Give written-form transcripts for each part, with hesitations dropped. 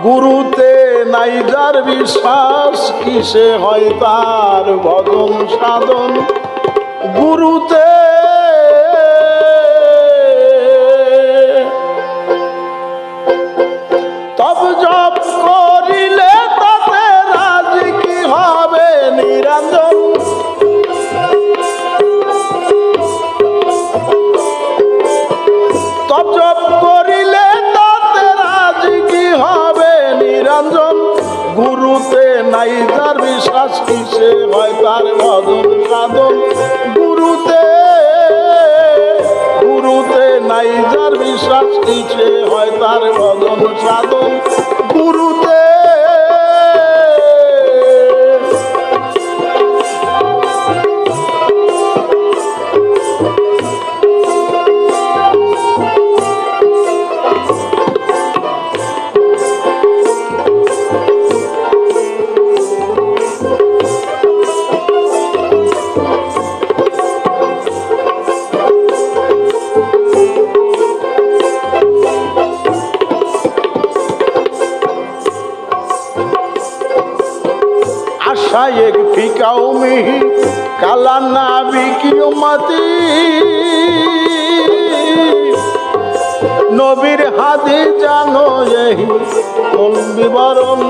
গুরুতে নাই যার বিশ্বাস কিসে হয় তার ভজন সাধন গুরুতে তব জপ করিলে তাতে রাজি কি হবে নিরঞ্জন তব জপ করিলে তাতে রাজি কি হবে নিরঞ্জন গুরুতে নাই যার বিশ্বাস কিসে হয় তার ভজন সাধন গুরুতে নাই যার বিশ্বাস কিসে হয় তার ভজন সাধন গুরুতে शायक फिकाऊ में ही काला नाबी की उम्मती नबीर हादी जानो यही कोन विवरण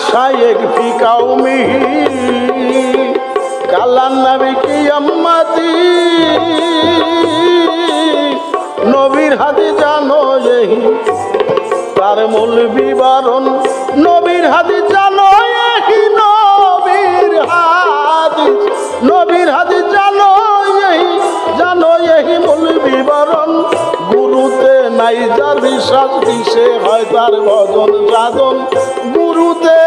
शायक फिकाऊ में ही काला नबी की अम्मती नबीर हादी जानो यही तार मूल विवरण नबीर हादी जानो यही नबीर हादी जानो यही मूल विवरण गुरुते নাই যার বিশ্বাস কিসে হয় তার ভজন সাধন গুরুতে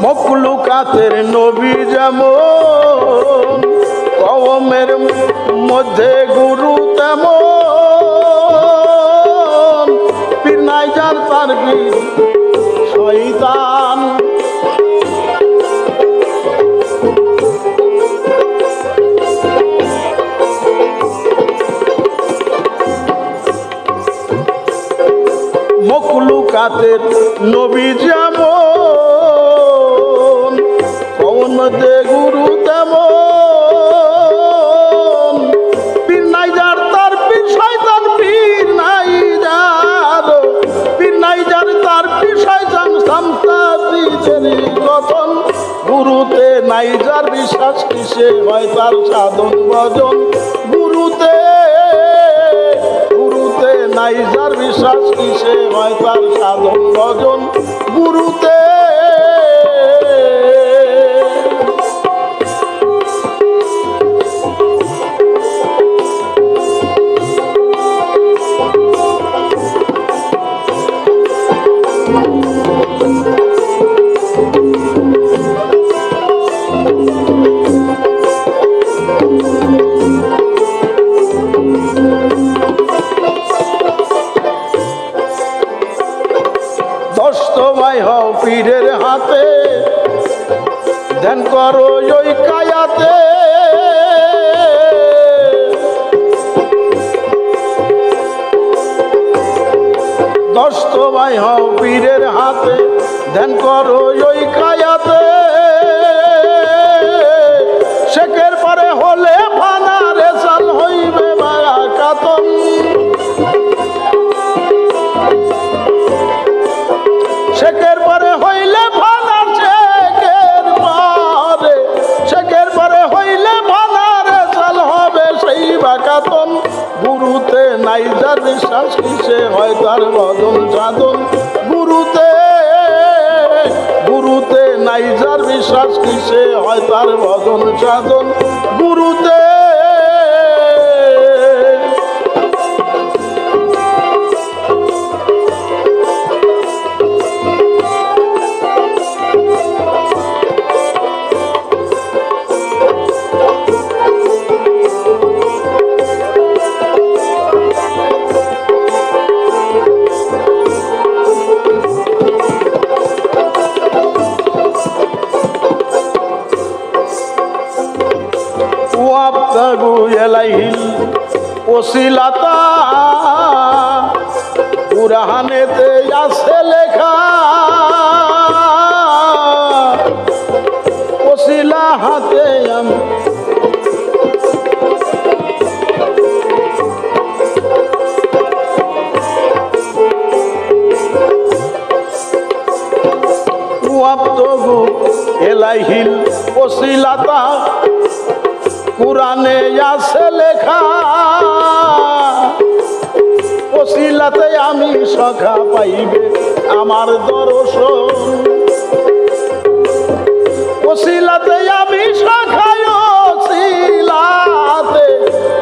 মখলুকাতের নবী যেমন কওমের মধ্যে গুরু তেমন পীর নাই যার তার পীর শয়তান মখলুকাতের নবী যেমন মধ্যে গুরু তেমন পীর নাই যার তার পীর শয়তান পীর নাই যার তার পীর শয়তান সামতাদিদের গঠন গুরুতে নাই যার বিশ্বাস কিসে হয় তার সাধন ভজন গুরুতে নাই যার বিশ্বাস কিসে হয় তার সাধন ভজন গুরুতে দস্তমাই হও পীরের হাতে ধ্যান করো ওই কায়াতে দস্তমাই হও পীরের হাতে ধ্যান করো ওই কায়াতে শেখের পরে হলে ফানা রেসাল হইবে মায়া কাতন শেখের পরে হইলে ভানার শেখের পরে হইলে ভানার চাল হবে সেই বাকাতন গুরুতে নাই যার বিশ্বাস কিসে হয় তার ভজন সাধন গুরুতে নাই যার বিশ্বাস বিশ্বাস কিসে হয় তার ভজন সাধন গুরুতে। ওসিলাতা কুরআনেতে আছে লেখা ওসিলা হাতে আমি ওয়াবতগু এলাইহিল ওসিলাতা কুরআনে আছে লেখা ওসিলাতে আমি সখা পাইবে আমার দর্শন ওসিলাতে আমি সখা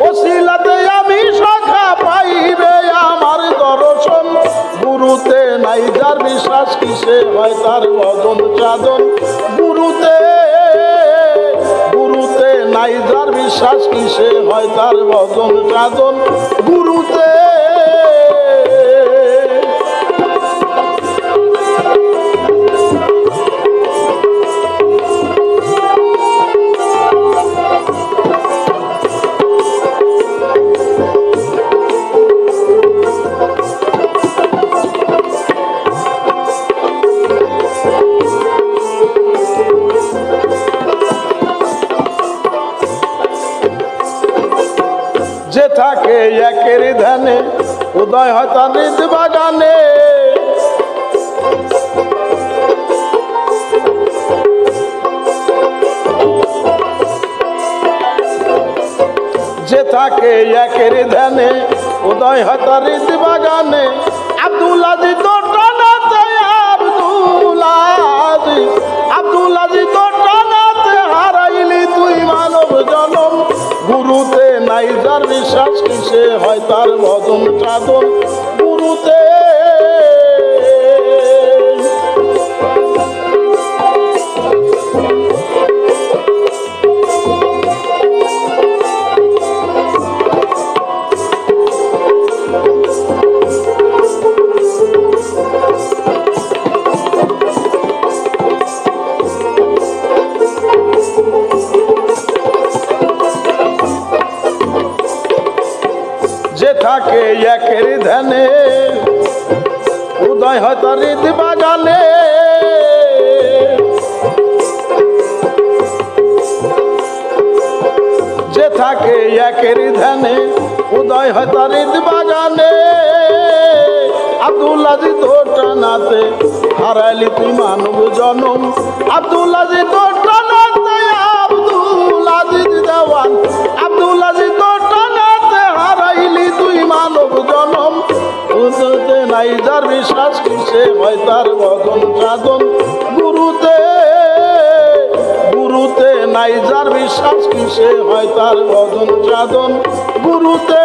ওসিলাতে আমি সখা পাইবে আমার দর্শন গুরুতে নাই যার বিশ্বাস কিসে হয় তার ভজন সাধন গুরুতে নাই যার বিশ্বাস কিসে হয় তার ভজন সাধন গুরুতে। যে থাকে একের ধ্যানে উদয় হয় তার হৃদ বাগানে যে থাকে একের ধ্যানে উদয় হয় তার হৃদ বাগানে আব্দুল আজিজ তোর টানাতে আব্দুল আজিজ তোর টানাতে হারাইলি তুই মানব জনম গুরুতে নাই যার বিশ্বাস কিসে হয় তার ভজন সাধন গুরুতে। যে থাকে একের ধ্যানে উদয় হয় তার হৃদ বাগানে যে থাকে একের ধ্যানে উদয় হয় তার হৃদ বাগানে আব্দুল আজিজ তোর টানাতে হারাইলি তুই মানব জনম আব্দুল আজিজ তোর টানাতে আব্দুল আজিজ দেওয়ান আব্দুল আজিজ তোর টানাতে হারাইলি তুই মানব জনম গুরুতে নাই যার বিশ্বাস কিসে হয় তার ভজন সাধন গুরুতে গুরুতে নাই যার বিশ্বাস কিসে হয় তার ভজন সাধন গুরুতে।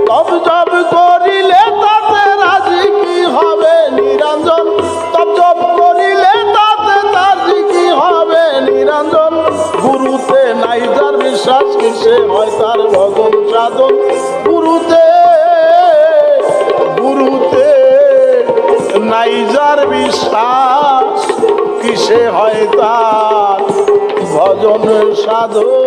তব জব করিলে তাতে রাজি কি হবে নিরঞ্জন তব জব করিলে তাতে রাজি কি হবে নিরঞ্জন গুরুতে নাই যার বিশ্বাস কিসে হয় তার ভজন সাধন গুরুতে গুরুতে নাই যার বিশ্বাস কিসে হয় তার ভজন সাধন।